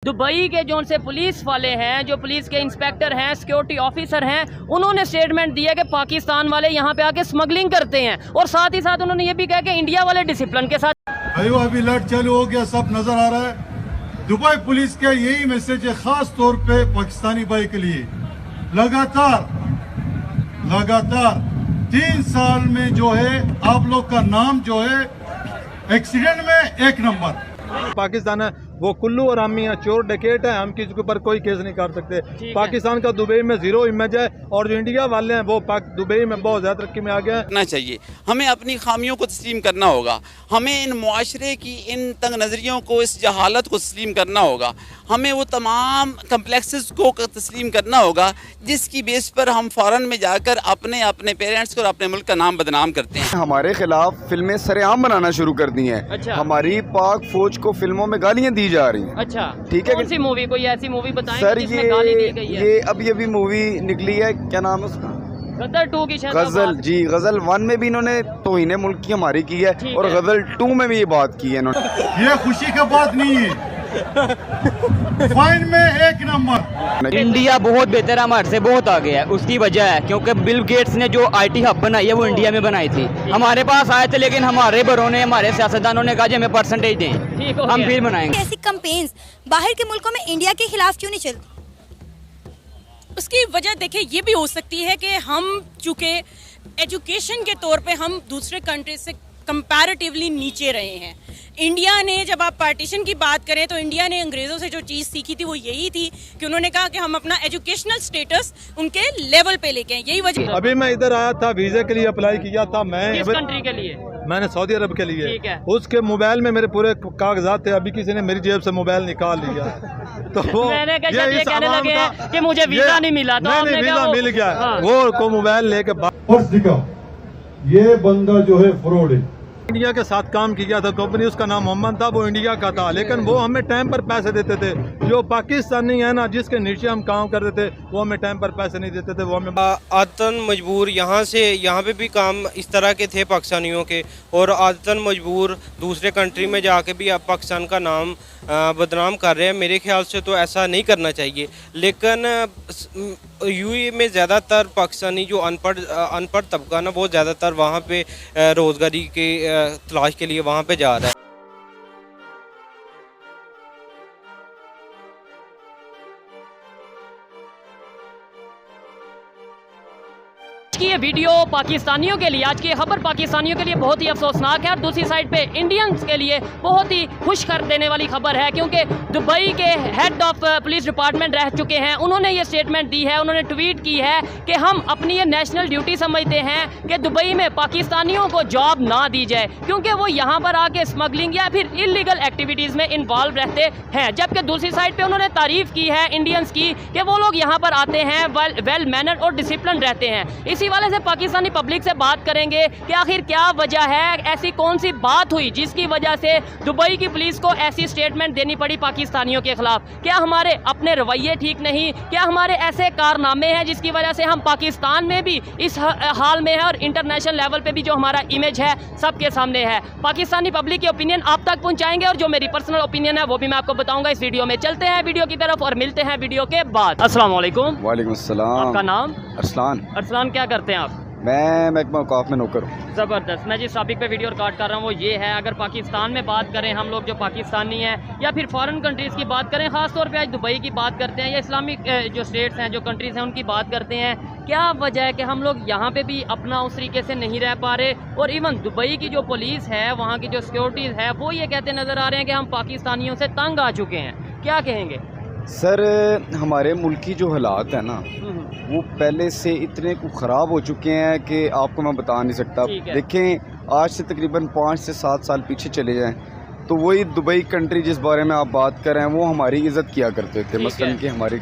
Dubai के जो उनसे पुलिस वाले हैं, जो पुलिस के इंस्पेक्टर हैं, सिक्योरिटी ऑफिसर हैं, उन्होंने स्टेटमेंट दिया कि पाकिस्तान वाले यहाँ पे आके स्मगलिंग करते हैं, और साथ ही साथ उन्होंने ये भी कहा कि इंडिया वाले डिसिप्लिन के साथ। अभी लड़ चालू हो गया, सब नजर आ रहा है। दुबई पुलिस का यही मैसेज है, खास तौर पे पाकिस्तानी भाई के लिए। लगातार 3 साल में जो है आप लोग का नाम जो है एक्सीडेंट में 1 नंबर। पाकिस्तान है वो कुल्लू और हम यहाँ चोर डकैत है, हम किसी के ऊपर कोई केस नहीं कर सकते। पाकिस्तान का दुबई में 0 इमेज है, और जो इंडिया वाले हैं वो दुबई में बहुत ज़्यादा तरक्की में आ गया है। चाहिए हमें अपनी खामियों को तस्लीम करना होगा, हमें इन मुआशरे की इन तंग नज़रियों को, इस जहालत को तस्लीम करना होगा, हमें वो तमाम कम्प्लेक्सेस को तस्लीम करना होगा जिसकी बेस पर हम फॉरेन में जाकर अपने पेरेंट्स को और अपने मुल्क का नाम बदनाम करते हैं। हमारे खिलाफ फिल्में सरेआम बनाना शुरू कर दी हैं। अच्छा। हमारी पाक फौज को फिल्मों में गालियां दी जा रही हैं। अच्छा, ठीक है। कौन सी मूवी, कोई ऐसी मूवी बताएं सर जिसमें गाली दी गई है? ये अभी मूवी निकली है, क्या नाम है उसका? गदर 2 की शायद गजल। जी, गजल 1 में भी इन्होंने तौहीन मुल्क की हमारी की है, और गजल 2 में भी ये बात की है इन्होंने। ये खुशी का बात नहीं है। फाइन में 1 नंबर। इंडिया बहुत बेहतर है, हमारे से बहुत आगे है। उसकी वजह है क्योंकि बिल गेट्स ने जो IT हब बनाई है वो इंडिया में बनाई थी। हमारे पास आए थे, लेकिन हमारे बड़ों ने, हमारे सियासतदानों ने कहा कि हमें परसेंटेज दें, हम फिर बनाएंगे। ऐसी कैंपेन्स बाहर के मुल्कों में इंडिया के खिलाफ क्यों नहीं चलती? उसकी वजह देखिए ये भी हो सकती है कि हम चूँकि एजुकेशन के तौर पे हम दूसरे कंट्रीज से कंपैरेटिवली नीचे रहे हैं। इंडिया ने, जब आप पार्टीशन की बात करें तो इंडिया ने अंग्रेज़ों से जो चीज़ सीखी थी वो यही थी कि उन्होंने कहा कि हम अपना एजुकेशनल स्टेटस उनके लेवल पे लेके आए। यही वजह। अभी मैं इधर आया था, वीज़े के लिए अप्लाई किया था। मैं किस कंट्री के लिए? मैंने सऊदी अरब के लिए। ठीक है। उसके मोबाइल में मेरे पूरे कागजात थे, अभी किसी ने मेरी जेब से मोबाइल निकाल लिया। तो वो मैंने कहा ये कहने लगे कि मुझे वीज़ा नहीं मिला, तो नहीं, वीज़ा मिल गया। हाँ। वो को मोबाइल लेके पर्स दिखाओ, ये बंदा जो है फ्रॉड है। इंडिया के साथ काम किया था कंपनी, उसका नाम मोहम्मद था, वो इंडिया का था, लेकिन वो हमें टाइम पर पैसे देते थे। जो पाकिस्तानी है ना, जिसके नीचे हम काम करते थे, वो हमें टाइम पर पैसे नहीं देते थे। वो हमें आदतन मजबूर यहाँ पे भी काम इस तरह के थे पाकिस्तानियों के, और आदतन मजबूर दूसरे कंट्री में जाके भी आप पाकिस्तान का नाम बदनाम कर रहे हैं। मेरे ख्याल से तो ऐसा नहीं करना चाहिए, लेकिन यूएई में ज़्यादातर पाकिस्तानी जो अनपढ़ तबका ना, वो ज़्यादातर वहाँ पे रोज़गारी के तलाश के लिए वहाँ पे जा रहा है। आज की ये वीडियो पाकिस्तानियों के लिए, आज की खबर पाकिस्तानियों के लिए बहुत ही अफसोसनाक है, और दूसरी साइड पे इंडियंस के लिए बहुत ही खुश कर देने वाली खबर है, क्योंकि दुबई के हेड ऑफ पुलिस डिपार्टमेंट रह चुके हैं। उन्होंने ये स्टेटमेंट दी है, उन्होंने ट्वीट की है कि हम अपनी ये नेशनल ड्यूटी समझते हैं कि दुबई में पाकिस्तानियों को जॉब ना दी जाए, क्योंकि वो यहाँ पर आके स्मगलिंग या फिर इलीगल एक्टिविटीज़ में इन्वॉल्व रहते हैं। जबकि दूसरी साइड पर उन्होंने तारीफ़ की है इंडियंस की कि वो लोग यहाँ पर आते हैं वेल मैनर्ड और डिसिप्लिन रहते हैं। इसी वाले से पाकिस्तानी पब्लिक से बात करेंगे कि आखिर क्या वजह है, ऐसी कौन सी बात हुई जिसकी वजह से दुबई की पुलिस को ऐसी स्टेटमेंट देनी पड़ी पाकिस्तानियों के खिलाफ। क्या हमारे अपने रवैये ठीक नहीं, क्या हमारे ऐसे कारनामे हैं जिसकी वजह से हम पाकिस्तान में भी इस हाल में है, और इंटरनेशनल लेवल पे भी जो हमारा इमेज है सबके सामने है। पाकिस्तानी पब्लिक की ओपिनियन आप तक पहुंचाएंगे, और जो मेरी पर्सनल ओपिनियन है वो भी मैं आपको बताऊंगा इस वीडियो में। चलते हैं वीडियो की तरफ और मिलते हैं वीडियो के बाद। अस्सलाम वालेकुम। वालेकुम अस्सलाम। आपका नाम? अरसलान। अरसलान, क्या करते हैं आप? मैं महकमा औकाफ में नौकर हूँ। ज़बरदस्त। मैं जिस टॉपिक पे वीडियो रिकॉर्ड कर रहा हूँ वो ये है, अगर पाकिस्तान में बात करें हम लोग जो पाकिस्तानी हैं, या फिर फॉरेन कंट्रीज़ की बात करें, ख़ास तौर पे आज दुबई की बात करते हैं, या इस्लामिक जो स्टेट्स हैं, जो कंट्रीज़ हैं, उनकी बात करते हैं, क्या वजह है कि हम लोग यहाँ पे भी अपना उस तरीके से नहीं रह पा रहे, और इवन दुबई की जो पुलिस है, वहाँ की जो सिक्योरिटीज़ है, वो ये कहते नज़र आ रहे हैं कि हम पाकिस्तानियों से तंग आ चुके हैं। क्या कहेंगे सर? हमारे मुल्क की जो हालात है ना, वो पहले से इतने ख़राब हो चुके हैं कि आपको मैं बता नहीं सकता। देखें, आज से तकरीबन 5 से 7 साल पीछे चले जाएं तो वही दुबई कंट्री जिस बारे में आप बात कर रहे हैं, वो हमारी इज़्ज़त किया करते थे, मसलन कि हमारी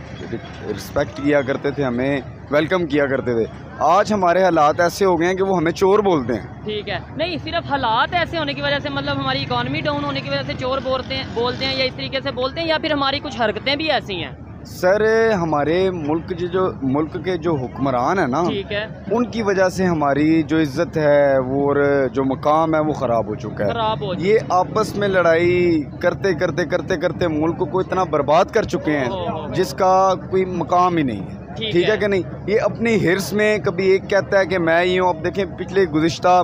रिस्पेक्ट किया करते थे, हमें वेलकम किया करते थे। आज हमारे हालात ऐसे हो गए हैं कि वो हमें चोर बोलते हैं। ठीक है, नहीं सिर्फ हालात ऐसे होने की वजह से, मतलब हमारी इकॉनमी डाउन होने की वजह से चोर बोलते हैं, या इस तरीके से बोलते हैं, या फिर हमारी कुछ हरकतें भी ऐसी हैं? سر ہمارے ملک کے جو حکمران ہیں نا، ٹھیک ہے، ان کی وجہ سے ہماری جو عزت ہے وہ اور جو مقام ہے وہ خراب ہو چکا ہے. یہ آپس میں لڑائی کرتے کرتے کرتے کرتے ملک کو اتنا برباد کر چکے ہیں جس کا کوئی مقام ہی نہیں ہے. ٹھیک ہے کہ نہیں؟ یہ اپنی ہرس میں کبھی ایک کہتا ہے کہ میں ہی ہوں. اب دیکھیں پچھلے گزشتہ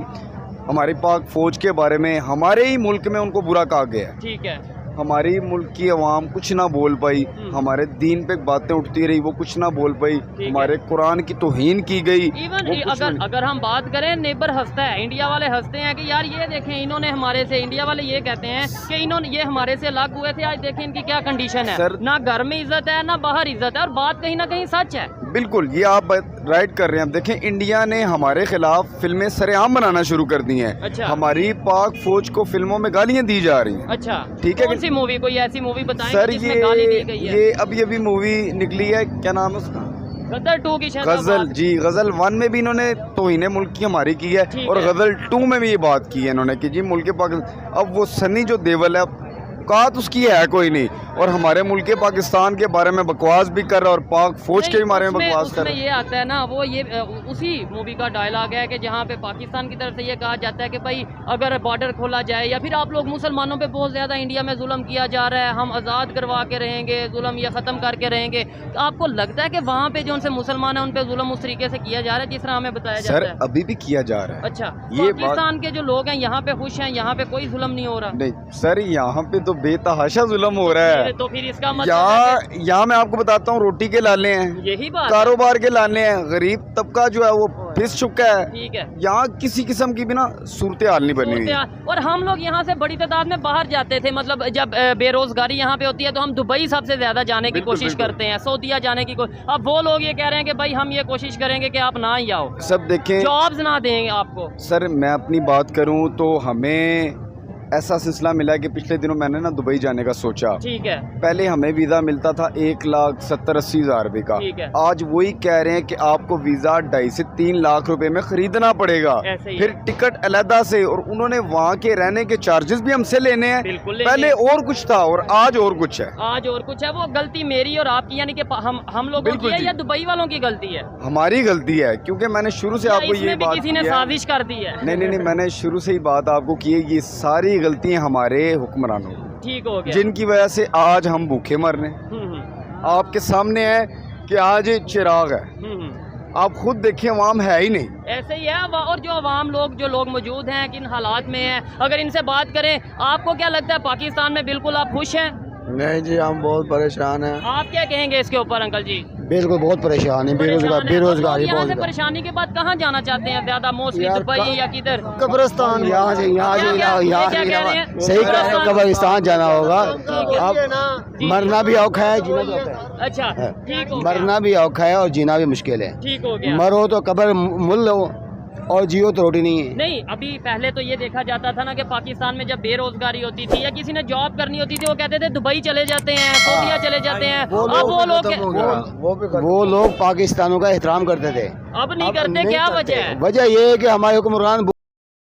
ہماری پاک فوج کے بارے میں ہمارے ہی ملک میں ان کو برا کہا گیا ہے. ٹھیک ہے، ہماری ملک کی عوام کچھ نہ بول پائی، ہمارے دین پہ باتیں اٹھتی رہی وہ کچھ نہ بول پائی، ہمارے قرآن کی توہین کی گئی. ایون اگر ہم بات کریں نیبر ہنستا ہے، انڈیا والے ہنستے ہیں کہ یار یہ دیکھیں انہوں نے ہمارے سے، انڈیا والے یہ کہتے ہیں کہ انہوں نے یہ ہمارے سے الگ ہوئے تھے، آج دیکھیں ان کی کیا کنڈیشن ہے. نہ گھر میں عزت ہے نہ باہر عزت ہے، اور بات کہیں نہ کہیں سچ ہے. بالکل، یہ آپ رائٹ کر رہے ہیں. اب دیکھیں انڈیا نے ہمارے خلاف فلمیں سر عام بنانا شروع کر دی ہیں. ہماری پاک فوج کو فلموں میں گالیاں دی جا رہی ہیں. اچھا، ٹھیک ہے. کون سی مووی، کوئی ایسی مووی بتائیں سر جس میں گالی دی گئی ہے؟ یہ ابھی مووی نکلی ہے، کیا نام ہے اس کا؟ غزل 2 کی شاید غزل. جی غزل 1 میں بھی انہوں نے توہین ملک کی ہماری کی ہے، اور غزل 2 میں بھی یہ بات کی ہے انہوں نے کہ جی ملک پاکستان. اب وہ سنی جو دیول ہے اوقات اس کی ہے کوئی نہیں، اور ہمارے ملک پاکستان کے بارے میں بکواس بھی کر رہا ہے اور پاک فوج کے بارے میں بکواس کر رہا ہے. یہ آتا ہے نا، وہ یہ اسی مووی کا ڈائلاگ ہے کہ جہاں پہ پاکستان کی طرف سے یہ کہا جاتا ہے کہ بھائی اگر بارڈر کھولا جائے یا پھر آپ لوگ مسلمانوں پہ بہت زیادہ انڈیا میں ظلم کیا جا رہا ہے، ہم آزاد کروا کے رہیں گے، ظلم یہ ختم کر کے رہیں گے. تو آپ کو لگتا ہے کہ وہاں پہ جو ان سے مسلمان ہیں ان پہ ظلم اس طریقے سے کیا جا رہا ہے جس طرح ہمیں بتایا جاتا ہے؟ سر ابھی بھی کیا جا رہا ہے. اچھا، پاکستان کے جو لوگ ہیں یہاں پہ خوش ہیں، یہاں پہ کوئی ظلم نہیں ہو رہا؟ نہیں سر، یہاں پہ تو بے تحاشا ظلم ہو رہا ہے. تو پھر اس کا مطلب یہاں میں آپ کو بتاتا ہوں روٹی کے لالے ہیں، یہی بات، کاروبار کے لالے ہیں، غریب طبقہ جو ہے وہ پھنس چکا ہے. ٹھیک ہے، یہاں کسی قسم کی بھی نا صورتحال نہیں بنی ہوئی. اور ہم لوگ یہاں سے بڑی تعداد میں باہر جاتے تھے، مطلب جب بے روزگاری یہاں پہ ہوتی ہے تو ہم دبئی سب سے زیادہ جانے کی کوشش کرتے ہیں، سعودیہ جانے کی کوشش. اب وہ لوگ یہ کہہ رہے ہیں کہ بھائی ہم یہ کوشش کریں گے کہ آپ نہ ہی آؤ، سب دیکھیں جابز نہ دیں گے آپ کو. سر میں اپنی بات کروں تو ہمیں ایسا سلسلہ ملا کہ پچھلے دنوں میں نے نا دبئی جانے کا سوچا. ٹھیک ہے، پہلے ہمیں ویزا ملتا تھا 1,70,80,000 روپے کا. آج وہی کہہ رہے ہیں کہ آپ کو ویزا 2.5 سے 3 لاکھ روپے میں خریدنا پڑے گا، پھر ٹکٹ علیحدہ سے، اور انہوں نے وہاں کے رہنے کے چارجز بھی ہم سے لینے ہیں. پہلے اور کچھ تھا اور آج اور کچھ ہے. آج اور کچھ ہے. وہ غلطی میری اور آپ کی، یعنی کہ ہم لوگوں کی ہے یا دبئی والوں کی غلطی ہے؟ ہماری غلطی ہے، کیونکہ میں نے شروع سے آپ کو یہ بات کسی نے سازش کر دی ہے. نہیں، میں نے شروع سے ہی بات آپ کو کی ہے، یہ ساری غلطیاں ہمارے حکمرانوں، ٹھیک ہو گیا، جن کی وجہ سے آج ہم بھوکے مر رہے ہیں. آپ کے سامنے ہے کہ آج چراغ ہے، آپ خود دیکھیں عوام ہے ہی نہیں. ایسے ہی ہے. اور جو عوام جو لوگ موجود ہیں کن حالات میں ہیں، اگر ان سے بات کریں، آپ کو کیا لگتا ہے پاکستان میں بالکل آپ خوش ہیں؟ نہیں جی، ہم بہت پریشان ہیں. آپ کیا کہیں گے اس کے اوپر انکل جی؟ بالکل بہت پریشان ہیں، بےروزگاری یہاں سے پریشانی کے بعد کہاں جانا چاہتے ہیں زیادہ؟ موسٹلی دبئی یا کدھر؟ قبرستان. یہاں صحیح قبرستان جانا ہوگا. اب مرنا بھی اوکھا ہے، جینا بھی اوکھا ہے. اچھا، ٹھیک ہو گیا. مرنا بھی اوکھا ہے اور جینا بھی مشکل ہے. ٹھیک ہو گیا. مرو تو قبر مل لو اور جیو تو روٹی نہیں ہے. نہیں، ابھی پہلے تو یہ دیکھا جاتا تھا نا کہ پاکستان میں جب بے روزگاری ہوتی تھی یا کسی نے جاب کرنی ہوتی تھی وہ کہتے تھے دبئی چلے جاتے ہیں، سعودیہ چلے جاتے ہیں. وہ لوگ پاکستانوں کا احترام کرتے تھے، اب نہیں کرتے. کیا وجہ ہے؟ وجہ یہ ہے کہ ہمارے حکمران